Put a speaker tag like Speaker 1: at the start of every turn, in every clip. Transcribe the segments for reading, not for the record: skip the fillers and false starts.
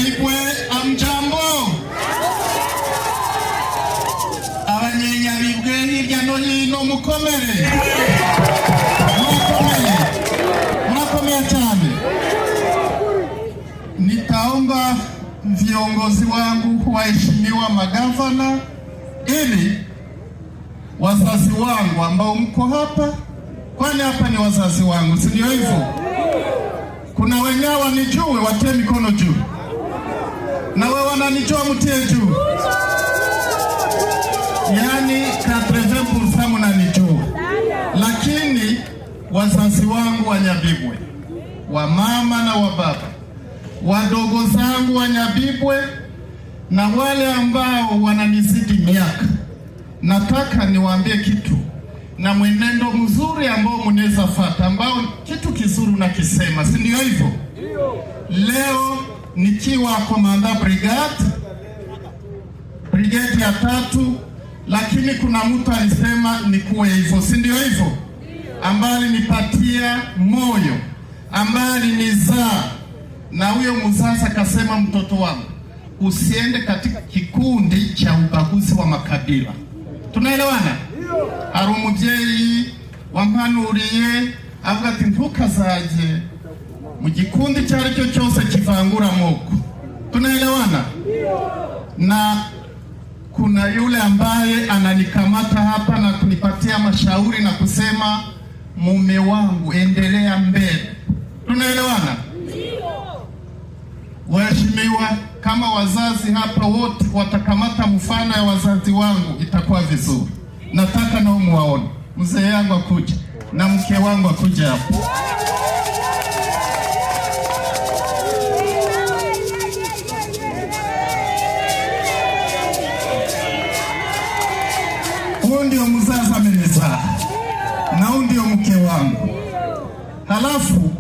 Speaker 1: Nyabibwe amjambo. Abanyanyabibwe hirya no hino mukomere. Murakomeye cyane. Nitaomba viongozi wangu, waheshimiwa magavana, ili wazazi wangu ambao mko hapa, kwani hapa ni wazazi wangu, si ndio hivyo? Kuna wenyewe wanijue watie mikono juu. Na wewe wananijua mtie juu. Yani 80% mnanijua. Lakini wazazi wangu wa Nyabibwe, wa mama na wa baba, wadogo zangu wa Nyabibwe na wale ambao wananizidi miaka, nataka niwaambie kitu na mwenendo mzuri ambao mnaweza fuata, ambao kitu kizuri unakisema, si ndio hivyo? Leo nikiwa komanda brigade ya 3, lakini kuna mtu alisema nikuwe hivyo, si ndio hivyo? Ambaye alinipatia moyo, ambaye alinizaa, na huyo mzazi akasema, mtoto wangu usiende katika kikundi cha ubaguzi wa makabila. Tunaelewana? Hari umubyeyi wampanuriye avuga ati ntukazaje mu gikundi cyari cyo cyose kivangura amoko. Tunaelewana? Na kuna yule ambaye ananikamata hapa na kunipatia mashauri na kusema, mume wangu endelea mbele. Tunaelewana? Waheshimiwa, kama wazazi hapa wote watakamata mfano ya wazazi wangu itakuwa vizuri. Nataka nao muwaone. Mzee yangu akuja na mke wangu akuja hapo. Huyo ndio mzazi amenizaa. Na huyo ndio mke wangu. Halafu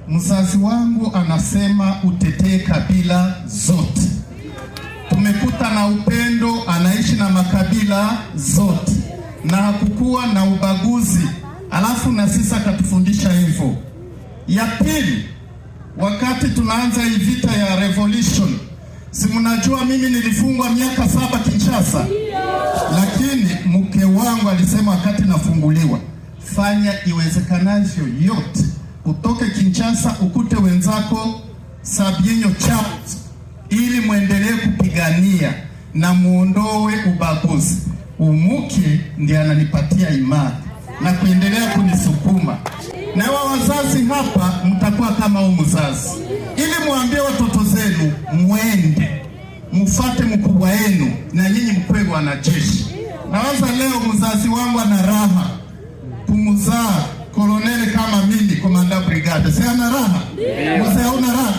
Speaker 1: mzazi wangu anasema utetee kabila zote. Tumekuta na upendo, anaishi na makabila zote na hakukuwa na ubaguzi. Alafu na sisi akatufundisha hivyo. Ya pili, wakati tunaanza hii vita ya revolution, si mnajua mimi nilifungwa miaka 7 Kinshasa. Lakini mke wangu alisema wakati nafunguliwa, fanya iwezekanavyo yote utoke Kinshasa ukute wenzako Sabienyo Charles, ili muendelee kupigania na muondoe ubaguzi. Umuke ndiye ananipatia imani na kuendelea kunisukuma. Na wazazi hapa mtakuwa kama huyu mzazi, ili muambie watoto zenu mwende mufate mkubwa wenu na nyinyi mkwe wanajeshi. Nawaza leo mzazi wangu ana raha kumzaa koloneli kama mimi, komanda brigade. Si ana raha? Mzee una raha?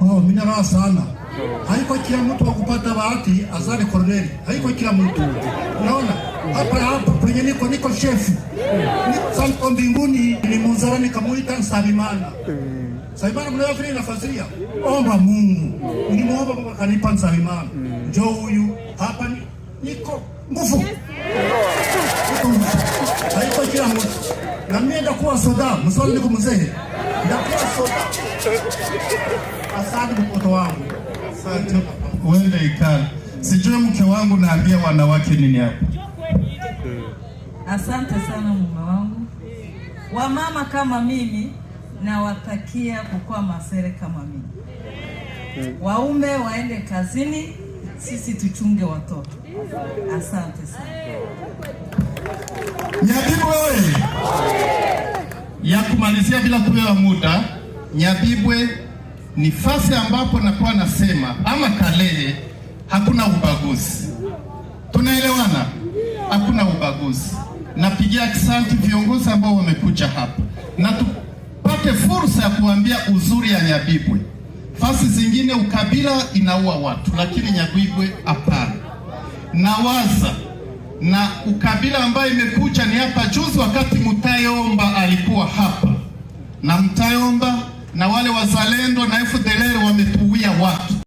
Speaker 2: Oh, mimi raha sana. Haiko kila mtu wa kupata bahati azali koloneli. Haiko kila mtu. Unaona? Hapa kwenye niko chef. Niko mbinguni ni muzarani kamuita Nsabimana. Nsabimana mnayo vile nafasiria. Omba Mungu. Nimuomba Mungu kanipa Nsabimana. Njoo huyu hapa niko nguvu. Haiko kila mtu. Na mimi ndakuwa soda, msoni niko mzee. Ndakuwa soda. Asante mtoto wangu.
Speaker 1: Asante. Uende ikali. Sijui mke wangu naambia wanawake nini hapa.
Speaker 3: Asante sana mume wangu. Wamama kama mimi na watakia kukua masere kama mimi. Waume waende kazini, sisi tuchunge watoto. Asante sana.
Speaker 1: Nyabibwe wewe. Ya kumalizia bila kupewa muda, Nyabibwe ni fasi ambapo nakuwa nasema ama Kalehe hakuna ubaguzi. Tunaelewana? Hakuna ubaguzi. Napigia asante viongozi ambao wamekuja hapa. Na tupate fursa ya kuambia uzuri ya Nyabibwe. Fasi zingine ukabila inaua watu, lakini Nyabibwe hapana. Nawaza na ukabila ambayo imekuja ni hapa juzi wakati Mutayomba alikuwa hapa. Na Mutayomba na wale wazalendo na FDLR wametuwia watu.